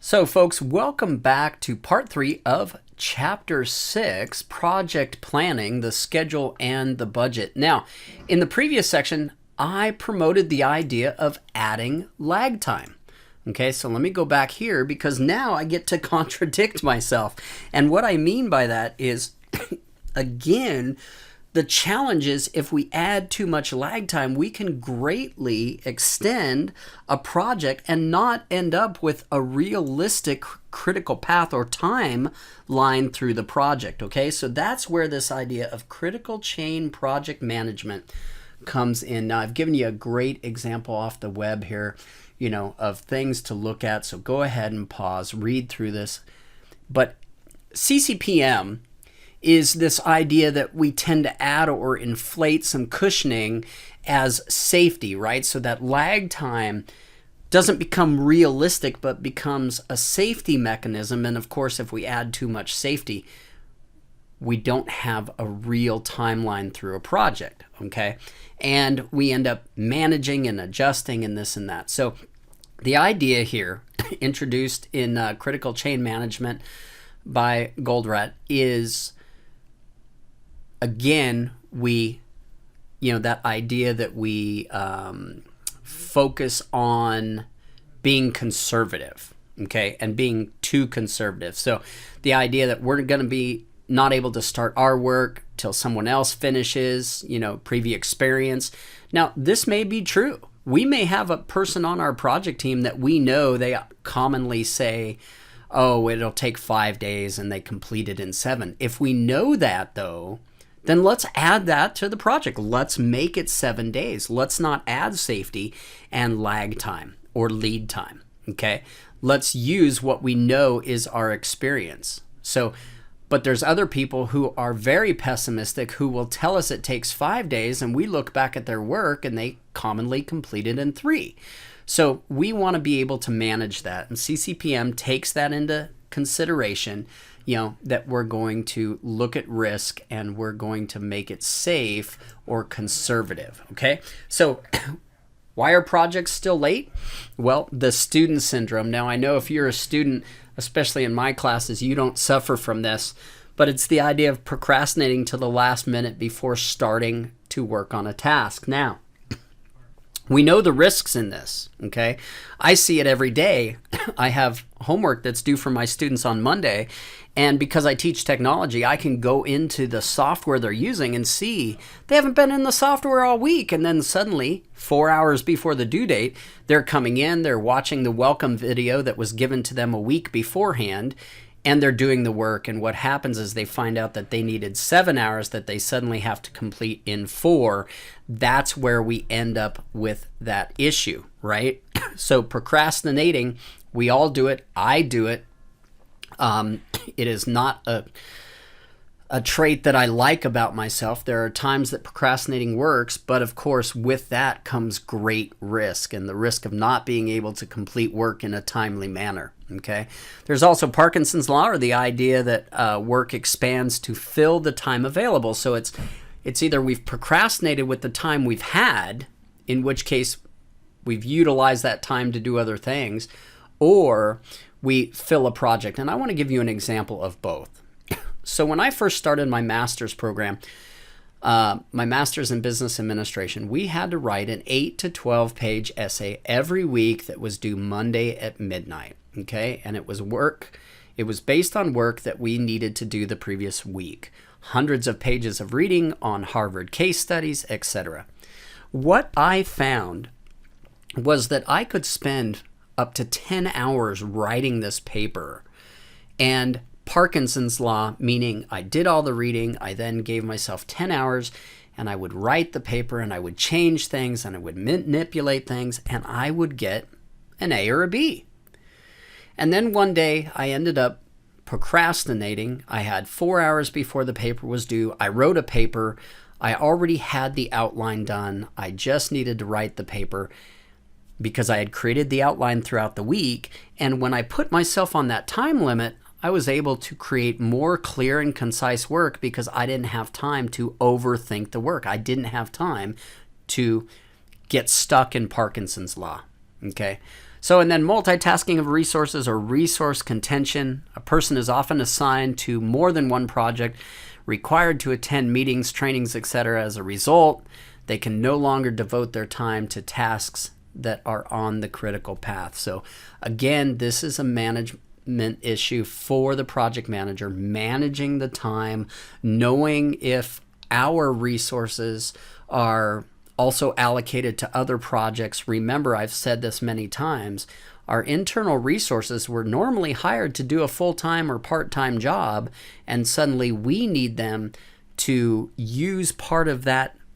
So folks, welcome back to part 3 of chapter 6, project planning, the schedule and the budget. Now, in the previous section, I promoted the idea of adding lag time. Okay, so let me go back here because now I get to contradict myself. And what I mean by that is, again, the challenge is if we add too much lag time, we can greatly extend a project and not end up with a realistic critical path or timeline through the project. Okay, so that's where this idea of critical chain project management comes in. Now, I've given you a great example off the web here, of things to look at. So go ahead and pause, read through this. But CCPM is this idea that we tend to add or inflate some cushioning as safety, right? So that lag time doesn't become realistic, but becomes a safety mechanism. And of course, if we add too much safety, we don't have a real timeline through a project, okay? And we end up managing and adjusting and this and that. So the idea here, introduced in Critical Chain Management by Goldratt, is again, that idea that we focus on being conservative, okay, and being too conservative. So the idea that we're going to be not able to start our work till someone else finishes, previous experience. Now, this may be true. We may have a person on our project team that we know they commonly say, oh, it'll take 5 days and they complete it in 7. If we know that, though, then let's add that to the project. Let's make it 7 days. Let's not add safety and lag time or lead time, okay? Let's use what we know is our experience. But there's other people who are very pessimistic who will tell us it takes 5 days, and we look back at their work and they commonly complete it in 3. So we want to be able to manage that, and CCPM takes that into consideration, that we're going to look at risk and we're going to make it safe or conservative, okay? So why are projects still late? Well, the student syndrome. Now, I know if you're a student, especially in my classes, you don't suffer from this, but it's the idea of procrastinating to the last minute before starting to work on a task. Now, we know the risks in this, okay? I see it every day. I have homework that's due for my students on Monday, and because I teach technology, I can go into the software they're using and see they haven't been in the software all week, and then suddenly, 4 hours before the due date, they're coming in, they're watching the welcome video that was given to them a week beforehand, and they're doing the work, and what happens is they find out that they needed 7 hours that they suddenly have to complete in 4. That's where we end up with that issue, right? So procrastinating, we all do it. I do it. It is not a trait that I like about myself. There are times that procrastinating works, but of course with that comes great risk, and the risk of not being able to complete work in a timely manner. Okay. There's also Parkinson's law, or the idea that work expands to fill the time available. So it's either we've procrastinated with the time we've had, in which case we've utilized that time to do other things, or we fill a project. And I want to give you an example of both. So when I first started my master's program, my master's in business administration, we had to write an 8 to 12 page essay every week that was due Monday at midnight. Okay. And it was based on work that we needed to do the previous week. Hundreds of pages of reading on Harvard case studies, etc. What I found was that I could spend up to 10 hours writing this paper, and Parkinson's law, meaning I did all the reading, I then gave myself 10 hours, and I would write the paper, and I would change things, and I would manipulate things, and I would get an A or a B. And then one day I ended up procrastinating. I had 4 hours before the paper was due. I wrote a paper. I already had the outline done. I just needed to write the paper because I had created the outline throughout the week. And when I put myself on that time limit, I was able to create more clear and concise work because I didn't have time to overthink the work. I didn't have time to get stuck in Parkinson's law. Okay. So, and then multitasking of resources or resource contention. A person is often assigned to more than one project, required to attend meetings, trainings, etc. As a result, they can no longer devote their time to tasks that are on the critical path. So again, this is a management issue for the project manager, managing the time, knowing if our resources are also allocated to other projects. Remember, I've said this many times, our internal resources were normally hired to do a full-time or part-time job, and suddenly we need them to use part of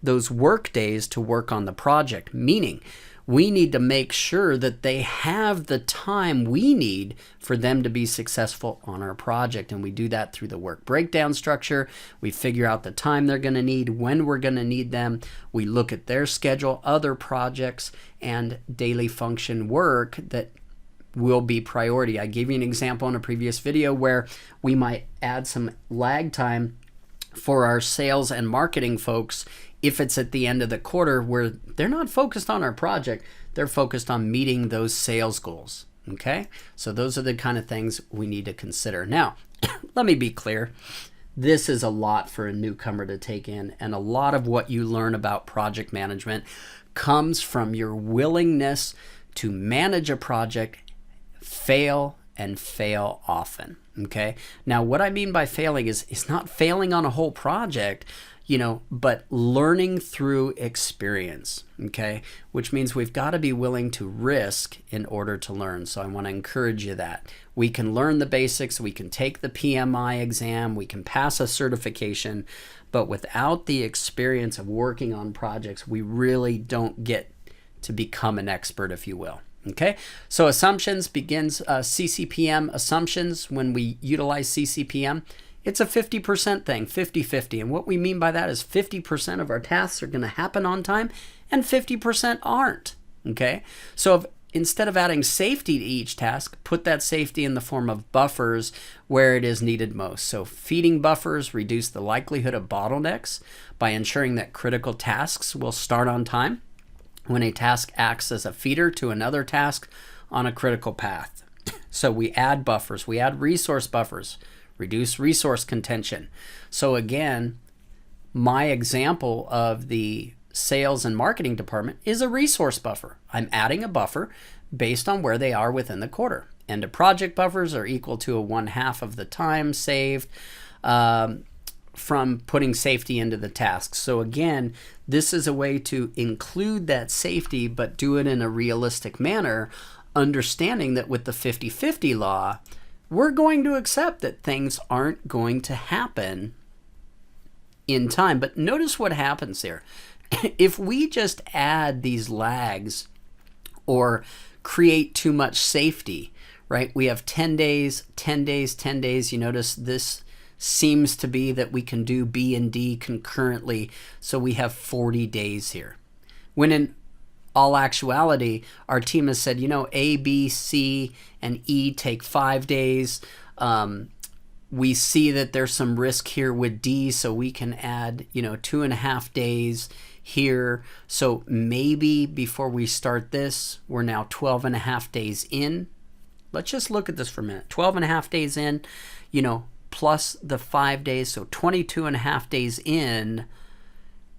those work days to work on the project, meaning we need to make sure that they have the time we need for them to be successful on our project. And we do that through the work breakdown structure. We figure out the time they're going to need, when we're going to need them. We look at their schedule, other projects, and daily function work that will be priority. I gave you an example in a previous video where we might add some lag time for our sales and marketing folks if it's at the end of the quarter where they're not focused on our project, they're focused on meeting those sales goals. Okay, so those are the kind of things we need to consider. Now, let me be clear. This is a lot for a newcomer to take in, and a lot of what you learn about project management comes from your willingness to manage a project, fail, and fail often. Okay, now what I mean by failing is it's not failing on a whole project, but learning through experience, okay? Which means we've got to be willing to risk in order to learn. So I want to encourage you that. We can learn the basics, we can take the PMI exam, we can pass a certification, but without the experience of working on projects, we really don't get to become an expert, if you will. Okay, so assumptions begins CCPM assumptions. When we utilize CCPM, it's a 50% thing, 50-50. And what we mean by that is 50% of our tasks are going to happen on time and 50% aren't. Okay, so instead of adding safety to each task, put that safety in the form of buffers where it is needed most. So feeding buffers reduce the likelihood of bottlenecks by ensuring that critical tasks will start on time when a task acts as a feeder to another task on a critical path. So we add buffers, we add resource buffers, reduce resource contention. So again, my example of the sales and marketing department is a resource buffer. I'm adding a buffer based on where they are within the quarter. End of project buffers are equal to 1/2 of the time saved from putting safety into the tasks. So again, this is a way to include that safety, but do it in a realistic manner, understanding that with the 50-50 law, we're going to accept that things aren't going to happen in time. But notice what happens here. If we just add these lags or create too much safety, right? We have 10 days, 10 days, 10 days. You notice this seems to be that we can do B and D concurrently. So we have 40 days here. When in all actuality, our team has said, A, B, C, and E take 5 days. We see that there's some risk here with D, so we can add, 2.5 days here. So maybe before we start this, we're now 12.5 days in. Let's just look at this for a minute. 12.5 days in, plus the 5 days, so 22.5 days in,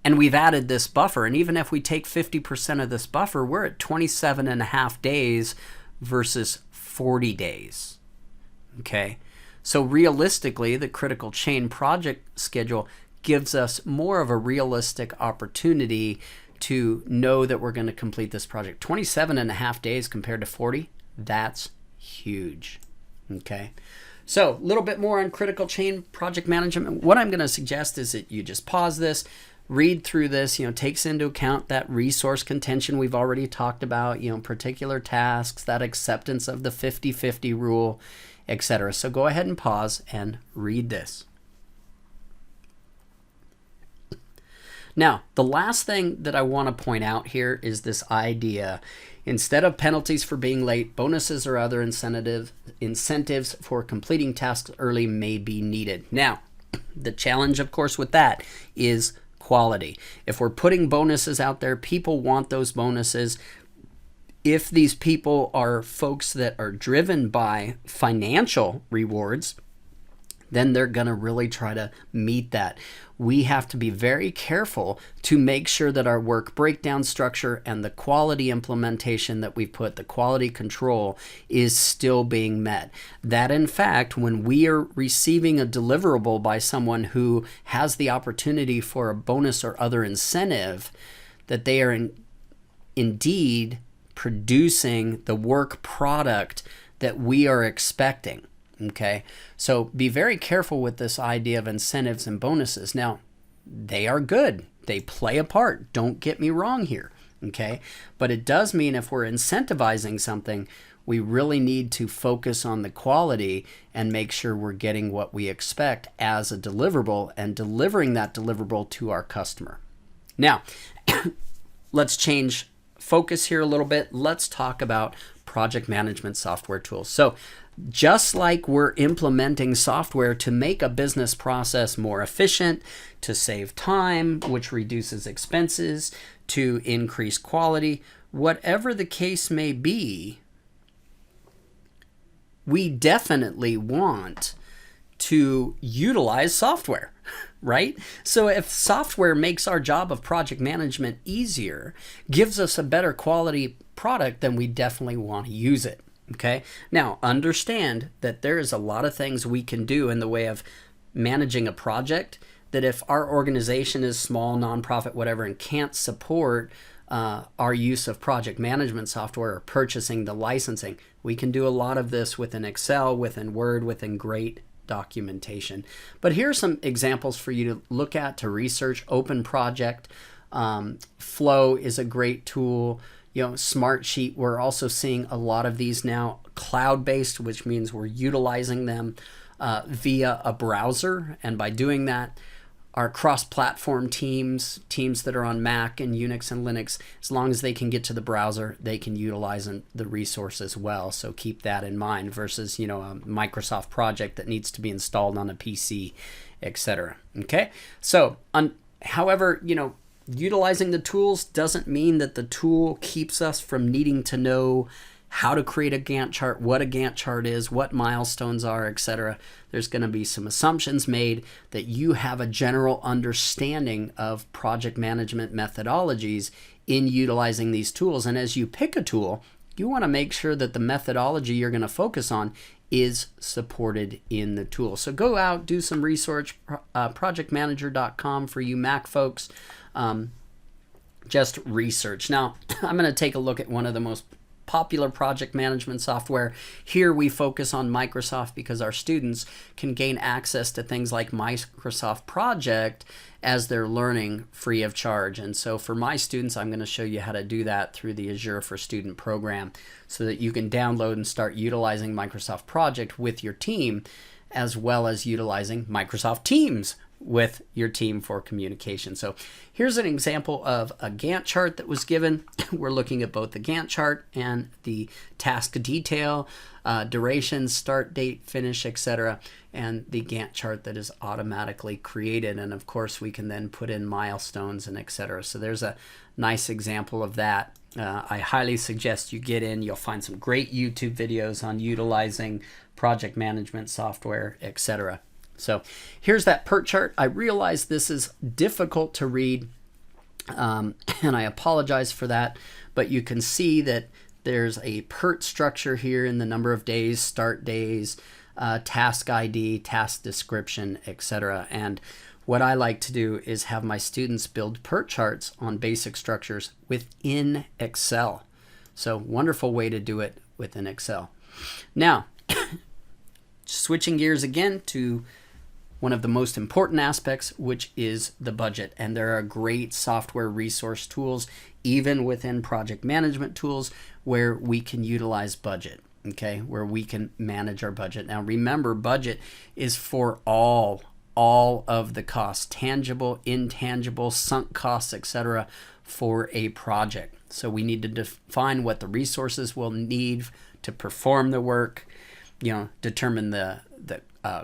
and we've added this buffer. And even if we take 50% of this buffer, we're at 27.5 days versus 40 days. Okay, so realistically, the critical chain project schedule gives us more of a realistic opportunity to know that we're going to complete this project. 27.5 days compared to 40, that's huge. Okay. So a little bit more on critical chain project management. What I'm going to suggest is that you just pause this, read through this, takes into account that resource contention we've already talked about, particular tasks, that acceptance of the 50-50 rule, etc. So go ahead and pause and read this. Now, the last thing that I want to point out here is this idea. Instead of penalties for being late, bonuses or other incentives for completing tasks early may be needed. Now, the challenge, of course, with that is quality. If we're putting bonuses out there, people want those bonuses. If these people are folks that are driven by financial rewards, then they're going to really try to meet that. We have to be very careful to make sure that our work breakdown structure and the quality implementation that we put, the quality control, is still being met. That in fact, when we are receiving a deliverable by someone who has the opportunity for a bonus or other incentive, that they are indeed producing the work product that we are expecting. Okay, so be very careful with this idea of incentives and bonuses. Now, they are good. They play a part. Don't get me wrong here. Okay, but it does mean if we're incentivizing something, we really need to focus on the quality and make sure we're getting what we expect as a deliverable and delivering that deliverable to our customer. Now, let's change focus here a little bit. Let's talk about project management software tools. So just like we're implementing software to make a business process more efficient, to save time, which reduces expenses, to increase quality, whatever the case may be, we definitely want to utilize software, right? So if software makes our job of project management easier, gives us a better quality product, then we definitely want to use it. Okay. Now, understand that there is a lot of things we can do in the way of managing a project that if our organization is small, nonprofit, whatever, and can't support our use of project management software or purchasing the licensing, we can do a lot of this within Excel, within Word, within great documentation. But here are some examples for you to look at, to research. Open Project, Flow is a great tool. Smartsheet, we're also seeing a lot of these now cloud-based, which means we're utilizing them via a browser. And by doing that, our cross-platform teams that are on Mac and Unix and Linux, as long as they can get to the browser, they can utilize the resource as well. So keep that in mind versus, a Microsoft project that needs to be installed on a PC, etc. Okay. So, however, utilizing the tools doesn't mean that the tool keeps us from needing to know how to create a Gantt chart, what a Gantt chart is, what milestones are, etc. There's going to be some assumptions made that you have a general understanding of project management methodologies in utilizing these tools. And as you pick a tool, you want to make sure that the methodology you're going to focus on is supported in the tool. So go out, do some research, projectmanager.com for you Mac folks. Just research. Now, I'm going to take a look at one of the most popular project management software. Here we focus on Microsoft because our students can gain access to things like Microsoft Project as they're learning free of charge. And so for my students, I'm going to show you how to do that through the Azure for Student program so that you can download and start utilizing Microsoft Project with your team, as well as utilizing Microsoft Teams with your team for communication. So here's an example of a Gantt chart that was given. We're looking at both the Gantt chart and the task detail, duration, start date, finish, etc., and the Gantt chart that is automatically created. And of course, we can then put in milestones and etc. So there's a nice example of that. I highly suggest you get in. You'll find some great YouTube videos on utilizing project management software, etc. So here's that PERT chart. I realize this is difficult to read, and I apologize for that, but you can see that there's a PERT structure here in the number of days, start days, task ID, task description, etc. And what I like to do is have my students build PERT charts on basic structures within Excel. So wonderful way to do it within Excel. Now, switching gears again to one of the most important aspects, which is the budget. And there are great software resource tools, even within project management tools, where we can utilize budget, okay, where we can manage our budget. Now, remember, budget is for all of the costs, tangible, intangible, sunk costs, etc., for a project. So we need to define what the resources will need to perform the work, determine the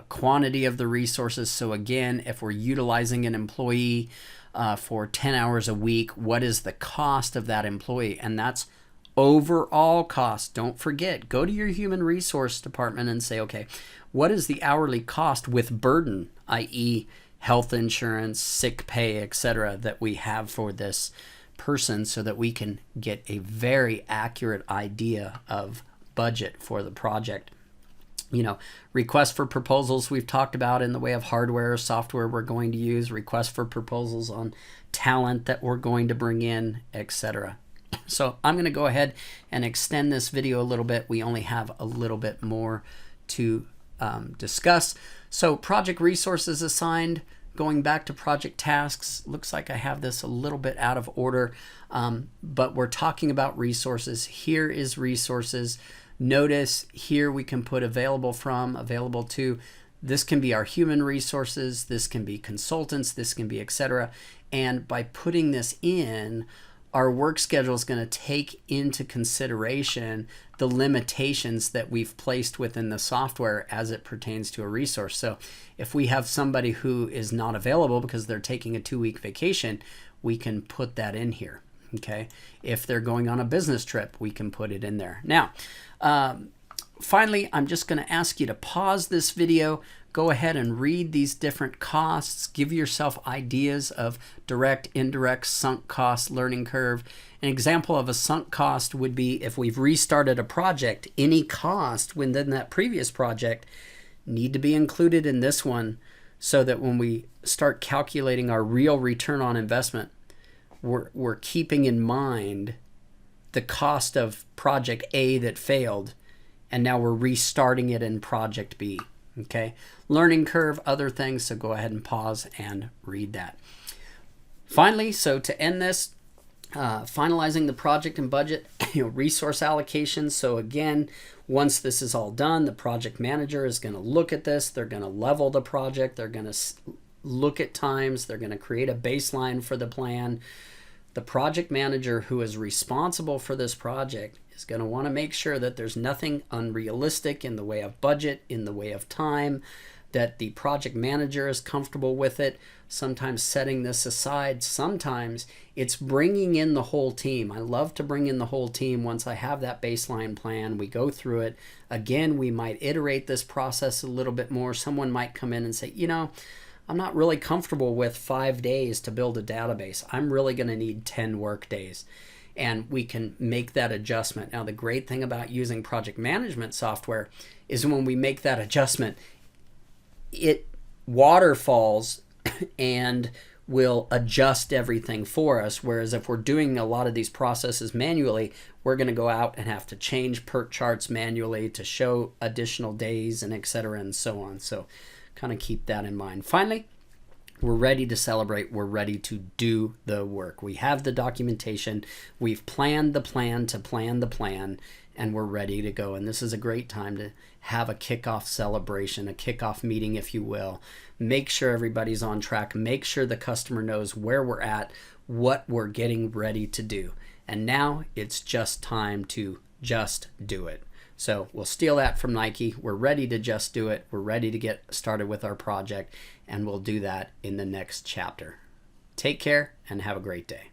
quantity of the resources. So again, if we're utilizing an employee for 10 hours a week, what is the cost of that employee? And that's overall cost. Don't forget, go to your human resource department and say, okay, what is the hourly cost with burden, i.e. health insurance, sick pay, etc., that we have for this person, so that we can get a very accurate idea of budget for the project. You know, requests for proposals we've talked about in the way of hardware or software we're going to use, requests for proposals on talent that we're going to bring in, etc. So I'm going to go ahead and extend this video a little bit. We only have a little bit more to discuss. So project resources assigned, going back to project tasks, looks like I have this a little bit out of order, but we're talking about resources. Here is resources. Notice here we can put available from, available to. This can be our human resources, this can be consultants, this can be etc. And by putting this in, our work schedule is going to take into consideration the limitations that we've placed within the software as it pertains to a resource. So if we have somebody who is not available because they're taking a 2-week vacation, we can put that in here. Okay. If they're going on a business trip, we can put it in there. Now, finally, I'm just going to ask you to pause this video, go ahead and read these different costs, give yourself ideas of direct, indirect, sunk cost, learning curve. An example of a sunk cost would be if we've restarted a project, any cost within that previous project need to be included in this one, so that when we start calculating our real return on investment, we're keeping in mind the cost of project A that failed, and now we're restarting it in project B. Okay, learning curve, other things, so go ahead and pause and read that. Finally, so to end this, finalizing the project and budget, resource allocations. So again, once this is all done, the project manager is going to look at this. They're going to level the project. They're going to look at times. They're going to create a baseline for the plan. The project manager who is responsible for this project is going to want to make sure that there's nothing unrealistic in the way of budget, in the way of time, that the project manager is comfortable with it. Sometimes setting this aside, sometimes it's bringing in the whole team. I love to bring in the whole team once I have that baseline plan. We go through it. Again, we might iterate this process a little bit more. Someone might come in and say, you know, I'm not really comfortable with 5 days to build a database. I'm really going to need 10 work days. And we can make that adjustment. Now, the great thing about using project management software is when we make that adjustment, it waterfalls and will adjust everything for us. Whereas if we're doing a lot of these processes manually, we're going to go out and have to change PERT charts manually to show additional days and etc. and so on. So kind of keep that in mind. Finally, we're ready to celebrate. We're ready to do the work. We have the documentation. We've planned the plan to plan the plan, and we're ready to go. And this is a great time to have a kickoff celebration, a kickoff meeting, if you will. Make sure everybody's on track. Make sure the customer knows where we're at, what we're getting ready to do. And now it's just time to just do it. So we'll steal that from Nike. We're ready to just do it. We're ready to get started with our project, and we'll do that in the next chapter. Take care and have a great day.